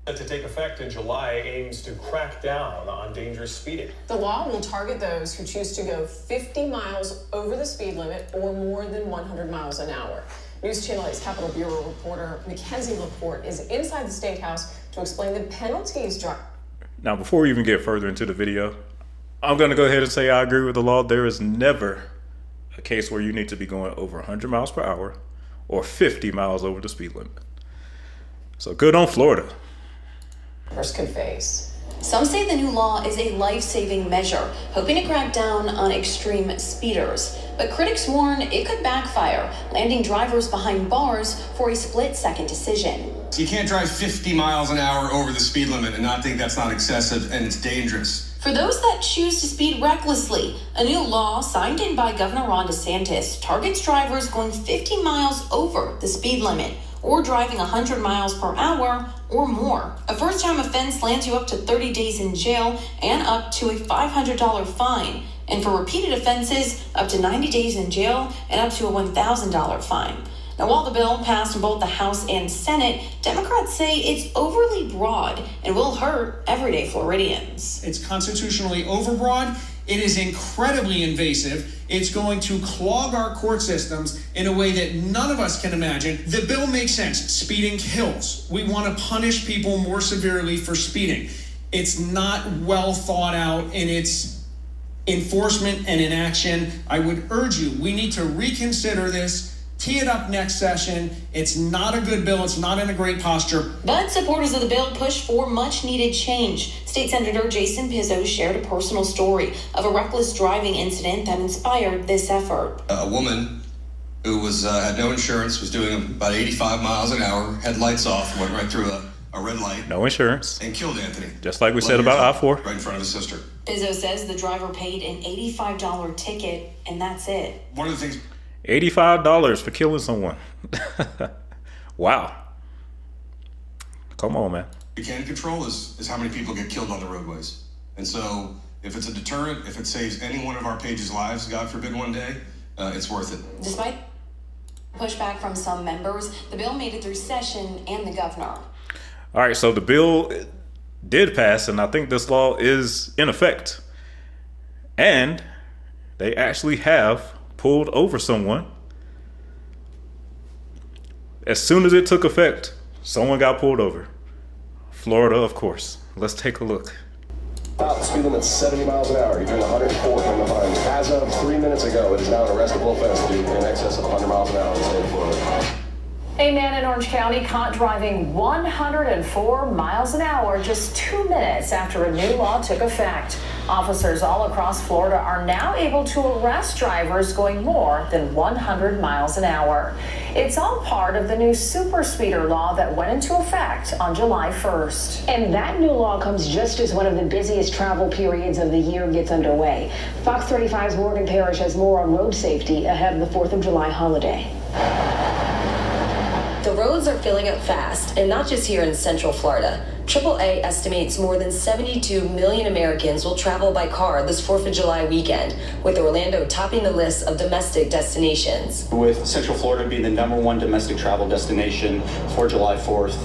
Set to take effect in July aims to crack down on dangerous speeding. The law will target those who choose to go 50 miles over the speed limit or more than 100 miles an hour. News Channel 8's Capitol Bureau reporter Mackenzie Laporte is inside the State House to explain the penalties. Now, before we even get further into the video, I'm going to go ahead and say I agree with the law. There is never a case where you need to be going over 100 miles per hour or 50 miles over the speed limit. So good on Florida. Could face. Some say the new law is a life-saving measure, hoping to crack down on extreme speeders. But critics warn it could backfire, landing drivers behind bars for a split-second decision. You can't drive 50 miles an hour over the speed limit and not think that's not excessive and it's dangerous. For those that choose to speed recklessly, a new law signed in by Governor Ron DeSantis targets drivers going 50 miles over the speed limit or driving 100 miles per hour or more. A first-time offense lands you up to 30 days in jail and up to a $500 fine. And for repeated offenses, up to 90 days in jail and up to a $1,000 fine. Now, while the bill passed in both the House and Senate, Democrats say it's overly broad and will hurt everyday Floridians. It's constitutionally overbroad. It is incredibly invasive. It's going to clog our court systems in a way that none of us can imagine. The bill makes sense. Speeding kills. We want to punish people more severely for speeding. It's not well thought out in its enforcement and inaction. I would urge you, we need to reconsider this. Tee it up next session. It's not a good bill. It's not in a great posture. But supporters of the bill push for much needed change. State Senator Jason Pizzo shared a personal story of a reckless driving incident that inspired this effort. A woman who was had no insurance, was doing about 85 miles an hour, had lights off, went right through a red light. No insurance. And killed Anthony. Just like we said about I-4. Right in front of his sister. Pizzo says the driver paid an $85 ticket and that's it. One of the things... $85 for killing someone. Wow. Come on, man. We can control is how many people get killed on the roadways. And so if it's a deterrent, if it saves any one of our pages' lives, God forbid one day, it's worth it. Despite pushback from some members, the bill made it through session and the governor. All right, so the bill did pass, and I think this law is in effect. And they actually have pulled over someone. As soon as it took effect, someone got pulled over. Florida, of course. Let's take a look. The speed limit's 70 miles an hour. You're doing 104 from the fine. As of 3 minutes ago, it is now an arrestable offense to do in excess of 100 miles an hour in the state of Florida. A man in Orange County caught driving 104 miles an hour just 2 minutes after a new law took effect. Officers all across Florida are now able to arrest drivers going more than 100 miles an hour. It's all part of the new super speeder law that went into effect on July 1st. And that new law comes just as one of the busiest travel periods of the year gets underway. Fox 35's Morgan Parrish has more on road safety ahead of the 4th of July holiday. The roads are filling up fast, and not just here in Central Florida. AAA estimates more than 72 million Americans will travel by car this 4th of July weekend, with Orlando topping the list of domestic destinations. With Central Florida being the #1 domestic travel destination for July 4th,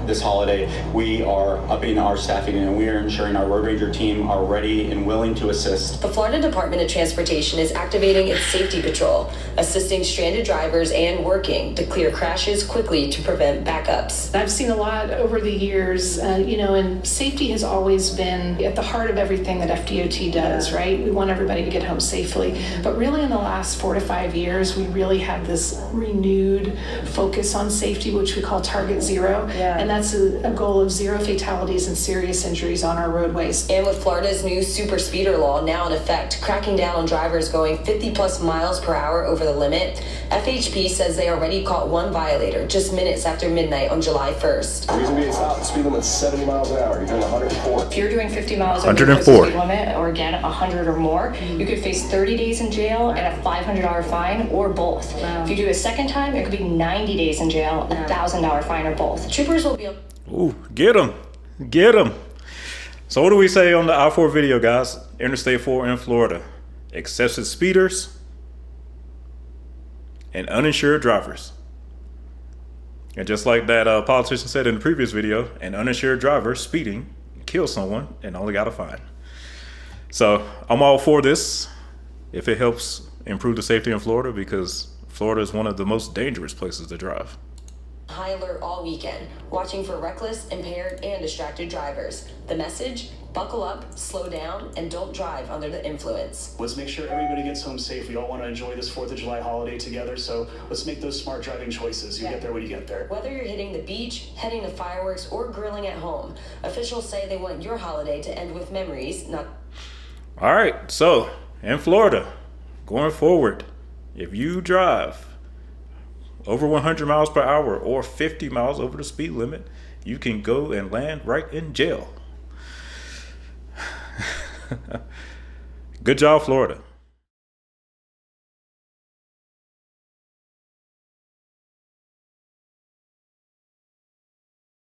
this holiday, we are upping our staffing and we are ensuring our Road Ranger team are ready and willing to assist. The Florida Department of Transportation is activating its safety patrol, assisting stranded drivers and working to clear crashes quickly to prevent backups. I've seen a lot over the years, and safety has always been at the heart of everything that FDOT does, right? We want everybody to get home safely. But really in the last 4 to 5 years, we really have this renewed focus on safety, which we call Target Zero. And that's a goal of 0 fatalities and serious injuries on our roadways. And with Florida's new super speeder law now in effect, cracking down on drivers going 50 plus miles per hour over the limit, FHP says they already caught one violator just minutes after midnight on July 1st. The reason being stopped, the speed limit's 70 miles an hour. You're doing 104. If you're doing 50 miles over 104. the speed limit, or again 100 or more, you could face 30 days in jail and a $500 fine, or both. If you do a second time, it could be 90 days in jail, a $1,000 fine, or both. Troopers will be able... Ooh, get them. Get them. So what do we say on the I-4 video, guys? Interstate 4 in Florida. Excessive speeders and uninsured drivers. And just like that politician said in the previous video, an uninsured driver speeding killed someone and only got a fine. So I'm all for this if it helps improve the safety in Florida, because Florida is one of the most dangerous places to drive. High alert all weekend, watching for reckless, impaired, and distracted drivers. The message: buckle up, slow down, and don't drive under the influence. Let's make sure everybody gets home safe. We all want to enjoy this 4th of July holiday together, so let's make those smart driving choices. You get there when you get there. Whether you're hitting the beach, heading to fireworks, or grilling at home, officials say they want your holiday to end with memories, not... All right, so in Florida, going forward, if you drive over 100 miles per hour or 50 miles over the speed limit, you can go and land right in jail. Good job, Florida.